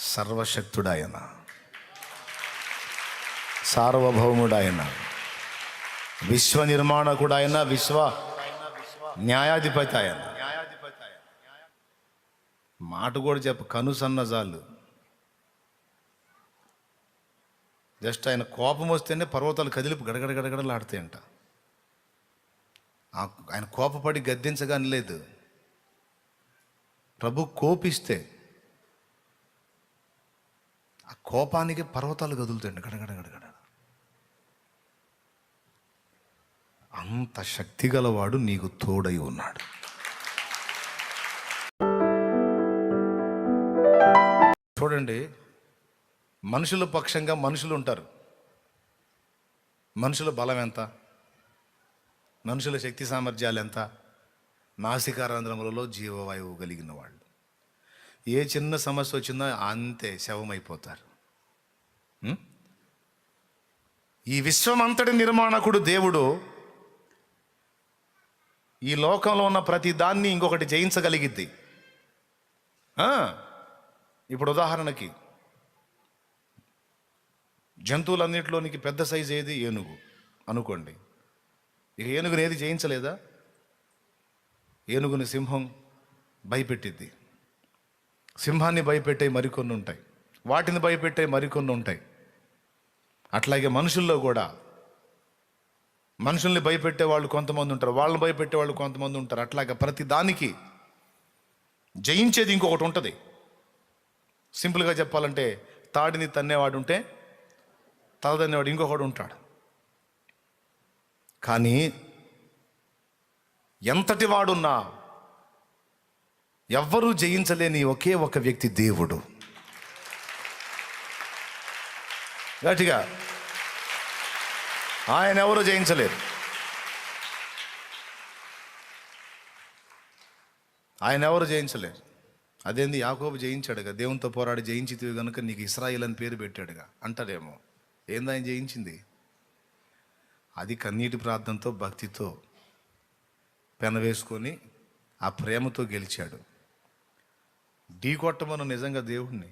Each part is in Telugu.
సర్వశక్తుడాయన, సార్వభౌముడాయన, విశ్వ నిర్మాణకుడాయన, విశ్వ న్యాయాధిపతి ఆయన. మాట కూడా చెప్ప కనుసన్నజాలు. జస్ట్ ఆయన కోపం వస్తేనే పర్వతాలు కదిలిపి గడగడ గడగడలాడతాయంట. ఆయన కోపపడి గద్దించగాని లేదు. ప్రభు కోపిస్తే ఆ కోపానికి పర్వతాలు కదులుతాయండి గడగడ గడగడ. అంత శక్తి గలవాడు నీకు తోడై ఉన్నాడు. చూడండి, మనుషుల పక్షంగా మనుషులు ఉంటారు. మనుషుల బలం ఎంత, మనుషుల శక్తి సామర్థ్యాలు ఎంత, నాసికారంధ్రములలో జీవవాయువు కలిగిన వాళ్ళు ఏ చిన్న సమస్య వచ్చిందో అంతే శవమైపోతారు. ఈ విశ్వమంతటి నిర్మాణకుడు దేవుడు ఈ లోకంలో ఉన్న ప్రతి దాన్ని ఇంకొకటి జయించగలిగిద్ది. ఇప్పుడు ఉదాహరణకి జంతువులన్నింటిలోనికి పెద్ద సైజు ఏది? ఏనుగు అనుకోండి. ఇక ఏనుగుని ఏది జయించలేదా? ఏనుగుని సింహం భయపెట్టిద్ది. సింహాన్ని భయపెట్టే మరికొన్ని ఉంటాయి, వాటిని భయపెట్టే మరికొన్ని ఉంటాయి. అట్లాగే మనుషుల్లో కూడా మనుషుల్ని భయపెట్టే వాళ్ళు కొంతమంది ఉంటారు, వాళ్ళని భయపెట్టే వాళ్ళు కొంతమంది ఉంటారు. అట్లాగే ప్రతి దానికి జయించేది ఇంకొకటి ఉంటుంది. సింపుల్గా చెప్పాలంటే తాడిని తన్నేవాడు ఉంటే తల తన్నేవాడు ఇంకొకడు ఉంటాడు. కానీ ఎంతటి వాడున్నా ఎవ్వరూ జయించలేని ఒకే ఒక వ్యక్తి దేవుడు. గట్టిగా ఆయన ఎవరు జయించలేరు. ఆయన ఎవరు జయించలేరు. అదేంది, యాకోబు జయించాడుగా, దేవునితో పోరాడి జయించితివి కనుక నీకు ఇశ్రాయేల్ అని పేరు పెట్టాడుగా అంటారేమో. ఏంది ఆయన జయించింది? అది కన్నీటి ప్రార్థనతో, భక్తితో, పెనవేసుకొని ఆ ప్రేమతో గెలిచాడు. ఢీ కొట్టమను నిజంగా దేవుణ్ణి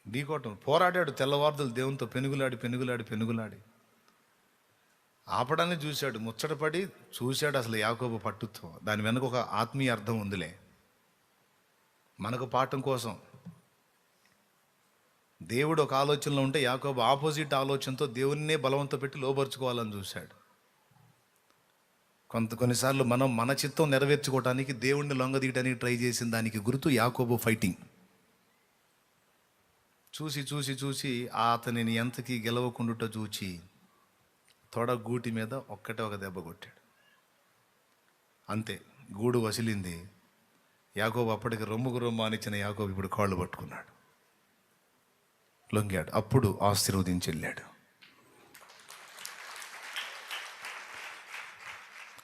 ఢీ కొట్టమను. పోరాడాడు తెల్లవార్దులు దేవునితో, పెనుగులాడి ఆపడాన్ని చూశాడు, ముచ్చటపడి చూశాడు. అసలు యాకోబు పట్టుతో దాని వెనుక ఒక ఆత్మీయ అర్థం ఉందిలే. మనకు పాఠం కోసం దేవుడు ఒక ఆలోచనలో ఉంటే యాకోబు ఆపోజిట్ ఆలోచనతో దేవునినే బలవంతం పెట్టి లోపరుచుకోవాలని చూశాడు. కొన్నిసార్లు మనం మన చిత్తం నెరవేర్చుకోవడానికి దేవుణ్ణి లొంగదీయడానికి ట్రై చేసిన దానికి గుర్తు యాకోబు ఫైటింగ్. చూసి అతనిని ఎంతకి గెలవకుండుట చూచి తొడ గూటి మీద ఒక్కటే ఒక దెబ్బ కొట్టాడు. అంతే, గూడు వసిలింది. యాకోబు అప్పటికి రొమ్ము అనిచ్చిన యాకోబు ఇప్పుడు కాళ్ళు పట్టుకున్నాడు, లొంగాడు. అప్పుడు ఆశీర్వదించి వెళ్ళాడు.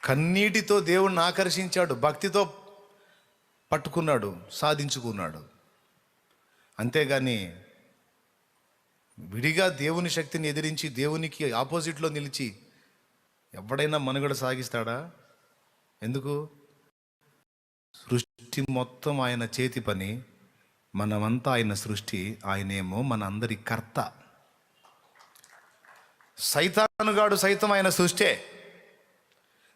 కన్నీటితో దేవుణ్ణి ఆకర్షించాడు, భక్తితో పట్టుకున్నాడు, సాధించుకున్నాడు. అంతేగాని విడిగా దేవుని శక్తిని ఎదిరించి దేవునికి ఆపోజిట్లో నిలిచి ఎవడైనా మనుగడ సాగిస్తాడా? ఎందుకు? సృష్టి మొత్తం ఆయన చేతి పని, మనమంతా ఆయన సృష్టి. ఆయనేమో మన అందరి కర్త. సైతానుగాడు సైతం ఆయన సృష్టే,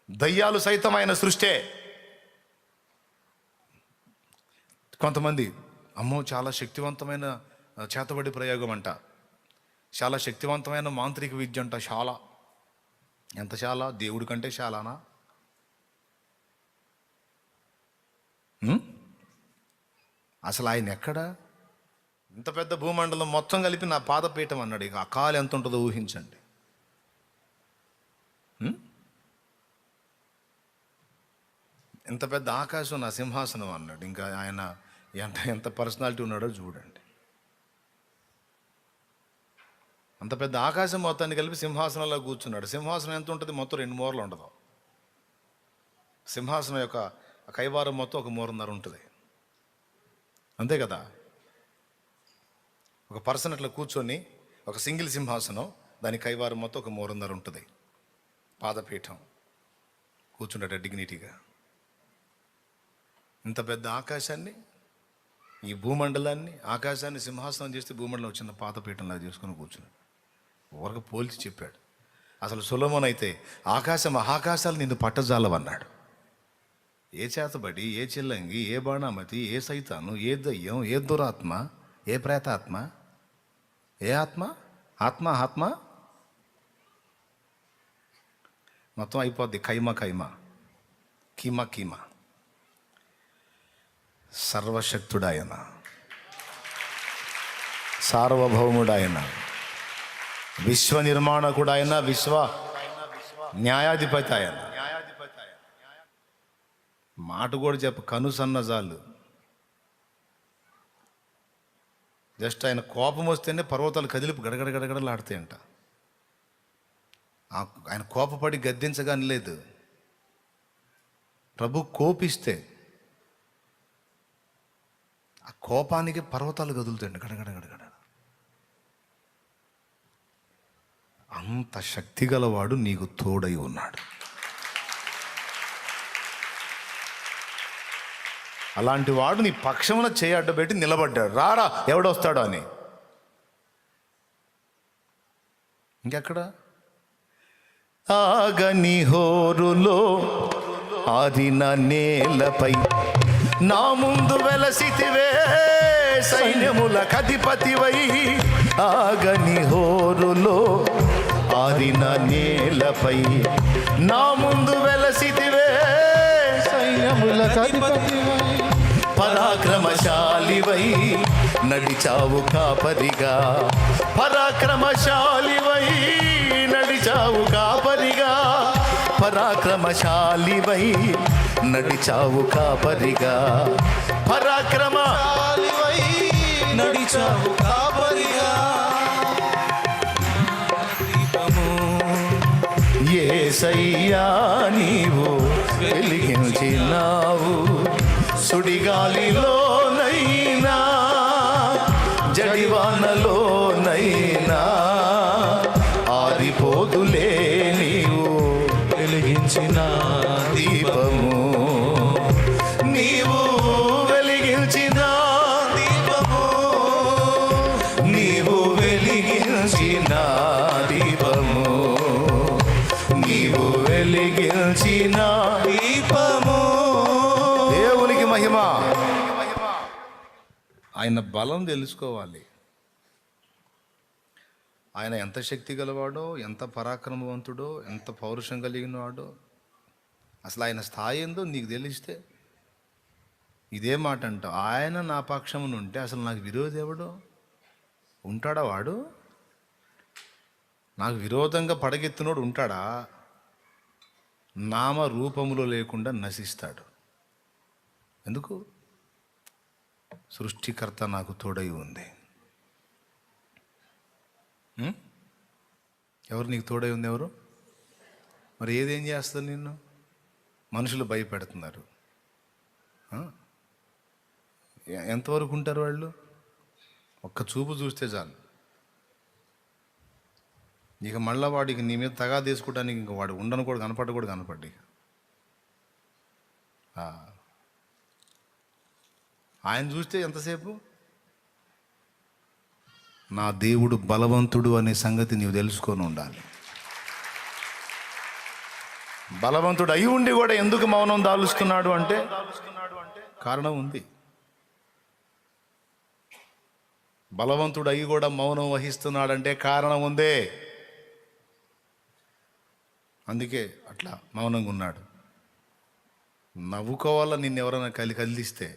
దయ్యాలు సైతం ఆయన సృష్టే. కొంతమంది అమ్మో చాలా శక్తివంతమైన చేతబడి ప్రయోగం అంట, చాలా శక్తివంతమైన మాంత్రిక విద్య అంట. ఎంత చాలా? దేవుడి కంటే చాలానా? అసలు ఆయన ఎక్కడా? ఇంత పెద్ద భూమండలం మొత్తం కలిపి నా పాదపీఠం అన్నాడు. ఇక ఆ కాలు ఎంత ఉంటుందో ఊహించండి. ఎంత పెద్ద ఆకాశం నా సింహాసనం అన్నాడు. ఇంకా ఆయన ఎంత పర్సనాలిటీ ఉన్నాడో చూడండి. అంత పెద్ద ఆకాశం మొత్తాన్ని కలిపి సింహాసనంలో కూర్చున్నాడు. సింహాసనం ఎంత ఉంటుంది? మొత్తం 2 మూరలు ఉండదు. సింహాసనం యొక్క కైవారం మొత్తం 1 మూరన్నర ఉంటుంది, అంతే కదా. ఒక పర్సన్ అట్లా కూర్చొని, ఒక సింగిల్ సింహాసనం, దాని కైవారం మొత్తం 1 మూరన్నర ఉంటుంది. పాదపీఠం కూర్చుంటాడు డిగ్నిటీగా. ఇంత పెద్ద ఆకాశాన్ని ఈ భూమండలాన్ని, ఆకాశాన్ని సింహాసనం చేస్తే భూమండలం వచ్చిన పాత పీఠంలా చేసుకుని కూర్చున్నాడు. ఊరకు పోల్చి చెప్పాడు. అసలు సొలొమోను అయితే ఆకాశాలు నిన్ను పట్టజాలవన్నాడు. ఏ చేతబడి, ఏ చిల్లంగి, ఏ బాణామతి, ఏ సైతాను, ఏ దయ్యం, ఏ దురాత్మ, ఏ ప్రేతాత్మ, ఏ ఆత్మ, ఆత్మ మొత్తం అయిపోద్ది. కైమా కీమా సర్వశక్తుడాయన, సార్వభౌముడాయన, విశ్వ నిర్మాణకుడాయన, విశ్వ న్యాయాధిపతి ఆయన. మాట కూడా కను సన్నజాలు. జస్ట్ ఆయన కోపం వస్తేనే పర్వతాలు కదిలిపి గడగడలాడతాయంట. ఆయన కోపపడి గద్దించగాని లేదు. ప్రభు కోపిస్తే ఆ కోపానికి పర్వతాలు కదులుతాయండి గడగడ. అంత శక్తి గలవాడు నీకు తోడై ఉన్నాడు. అలాంటి వాడు నీ పక్షమున చేయి అడ్డబెట్టి నిలబడ్డాడు. రారా ఎవడొస్తాడో అని. ఇంకెక్కడ? ఆగని హోరులో ఆదిన నేలపై నా ముందు వెలసితివే సైన్యముల కధిపతివై. ఆగని హోరులో ఆదిన నేలపై నా ముందు వెలసితివే సైన్యముల కధిపతివై. పరాక్రమశాలివై నడిచావు కాపరిగా, పరాక్రమశాలివై నడిచావు కాపరిగా, పరాక్రమశాలివై నడిచావు కాపరిగా, పరాక్రమశాలివై నడిచావు కాపరిగా. యేసయ్యా నీవు వెలిగించినావు, సుడిగాలిలోనైనా జడివానలోనైనా ఆరిపోదులే నీవు వెలిగించిన దీపము. నీవు వెలిగించిన దీపము, నీవు వెలిగించిన దీపము, నీవు వెలిగించిన దీపము. దేవునికి మహిమ. ఆయన బలం తెలుసుకోవాలి. ఆయన ఎంత శక్తి గలవాడో, ఎంత పరాక్రమవంతుడో, ఎంత పౌరుషం కలిగిన వాడో, అసలు ఆయన స్థాయి ఏందో నీకు తెలిస్తే ఇదే మాట అంట. ఆయన నా పక్షమును ఉంటే అసలు నాకు విరోధి ఎవడో ఉంటాడా? వాడు నాకు విరోధంగా పడగెత్తినోడు ఉంటాడా? నామ రూపములో లేకుండా నశిస్తాడు. ఎందుకు? సృష్టికర్త నాకు తోడై ఉంది. ఎవరు నీకు తోడై ఉంది? ఎవరు? మరి ఏదేం చేస్తుంది నిన్ను? మనుషులు భయపెడుతున్నారు. ఎంతవరకు ఉంటారు వాళ్ళు? ఒక్క చూపు చూస్తే చాలు. ఇక మళ్ళా వాడికి నీ మీద తగా తీసుకోవడానికి ఇంక వాడు ఉండను కూడా కనపడ్డి. ఆయన చూస్తే ఎంతసేపు నా దేవుడు బలవంతుడు అనే సంగతి నీవు తెలుసుకొని ఉండాలి. బలవంతుడు అయి ఉండి కూడా ఎందుకు మౌనం దాలుస్తున్నాడు అంటే కారణం ఉంది. బలవంతుడు అయి కూడా మౌనం వహిస్తున్నాడంటే కారణం ఉందే. అందుకే అట్లా మౌనంగా ఉన్నాడు. నవ్వుకోవాలా, నిన్నెవరైనా కదిలిస్తే,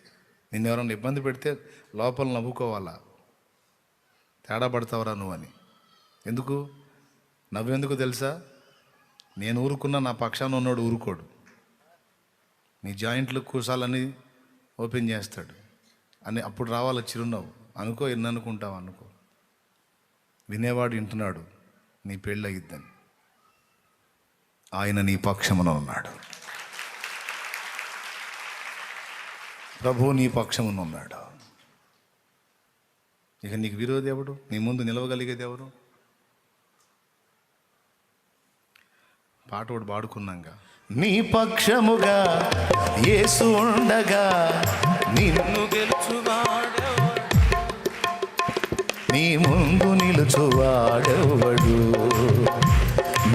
నిన్నెవరైనా ఇబ్బంది పెడితే లోపల నవ్వుకోవాలా. తేడా పడతావరా నువ్వు అని. ఎందుకు నవ్వెందుకు తెలుసా? నేను ఊరుకున్నా, నా పక్షాన ఉన్నాడు ఊరుకోడు. నీ జాయింట్లు కూసాలని ఓపెన్ చేస్తాడు అని అప్పుడు రావాల చిరునవ్వు. అనుకో, ఎన్ని అనుకుంటావు అనుకో. వినేవాడు వింటున్నాడు, నీ పెళ్ళి అయ్యిద్దని. ఆయన నీ పక్షమున ఉన్నాడు. ప్రభు నీ పక్షమున ఉన్నాడు. ఇక నీకు విరోధి ఎవడు? నీ ముందు నిలవగలిగేది ఎవరు? పాట ఒకటి పాడుకున్నాగా, నీ పక్షముగా యేసు ఉండగా నిన్ను గెలుచువాడు నీ ముందు నిలుచువాడెవ్వడు,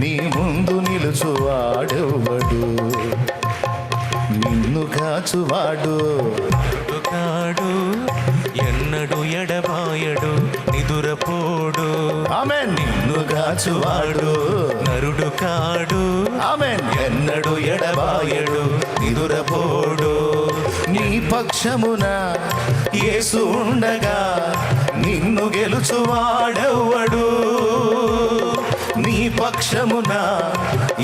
నీ ముందు నిలుచువాడెవ్వడు, నిన్ను కాచువాడు కాడు, ఎన్నడు ఎడబాయడు, నిదురపోడు. ఆమేన్. నిన్ను కాచువాడు నరుడు కాడు, ఆమేన్. ఎన్నడు ఎడబాయడు, నిదురపోడు. నీ పక్షమున యేసు ఉండగా నిన్ను గెలుచువాడెవ్వడు, నీ పక్షమున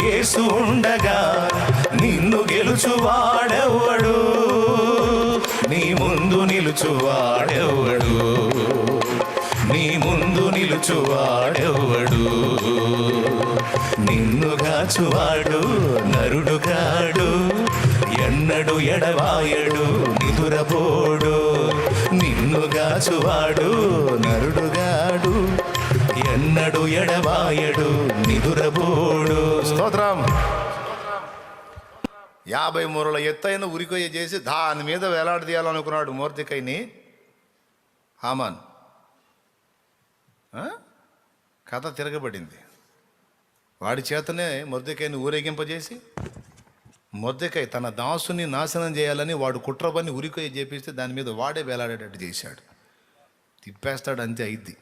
యేసు ఉండగా నిన్ను గెలుచువాడెవ్వడు, నీ ముందు నిలుచువాడెవ్వడు, నీ ముందు నిలుచువాడెవ్వడు, నిన్ను కాచువాడు నరుడు కాడు, ఎన్నడు ఎడవాయడు, నిదురపోడు. నిన్ను కాచువాడు నరుడుగాడు, ఎన్నడు ఎడవాయడు, నిదురపోడు. స్తోత్రం. 50 మూరల ఎత్తైన ఉరికొయ్య చేసి దాని మీద వేలాడదీయాలనుకున్నాడు మొర్దెకైని హామాన్. కథ తిరగబడింది. వాడి చేతనే మొర్దెకైని ఊరేగింపజేసి, మొర్దెకై తన దాసుని నాశనం చేయాలని వాడు కుట్రపని ఉరికొయ్య చేపిస్తే దాని మీద వాడే వేలాడేటట్టు చేశాడు. తిప్పేస్తాడు, అంతే అయిద్ది.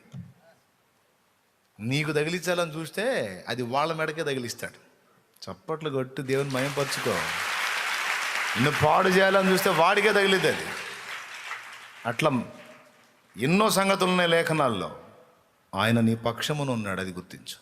నీకు తగిలించాలని చూస్తే అది వాళ్ళ మెడకే తగిలిస్తాడు. చప్పట్లు కొట్టు దేవుని మయంపరుచుకో. నిన్ను పాడు చేయాలని చూస్తే వాడికే తగిలిద్ది అది. అట్లా ఎన్నో సంగతులు ఉన్నాయి లేఖనాల్లో. ఆయన నీ పక్షమున ఉన్నాడు, అది గుర్తించు.